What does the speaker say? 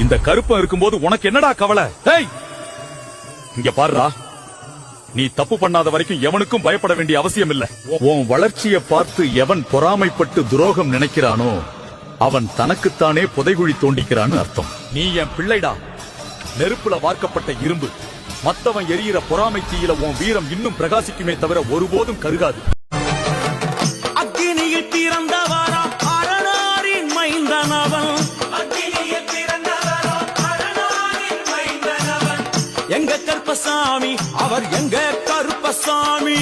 இந்த கருப்பம் இருக்கும்போது உனக்கு என்னடா கவலை? இங்க பாருடா, நீ தப்பு பண்ணாத வரைக்கும் எவனுக்கும் பயப்பட வேண்டிய அவசியம் இல்ல. உன் வளர்ச்சியை பார்த்து எவன் பொறாமைப்பட்டு துரோகம் நினைக்கிறானோ அவன் தனக்குத்தானே புதைகுழி தோண்டிக்கிறான்னு அர்த்தம். நீ என் பிள்ளைடா, நெருப்புல வார்க்கப்பட்ட இரும்பு. மத்தவன் எரியிற பொறாமை தீயில உன் வீரம் இன்னும் பிரகாசிக்குமே தவிர ஒருபோதும் கருகாது. அக்கினியில் பிறந்தவரா அரணாரின் மைந்தனவன், அக்கினியில் பிறந்தவரா அரணாரின் மைந்தனவன். எங்க கருப்பசாமி, அவர் எங்க கருப்பசாமி.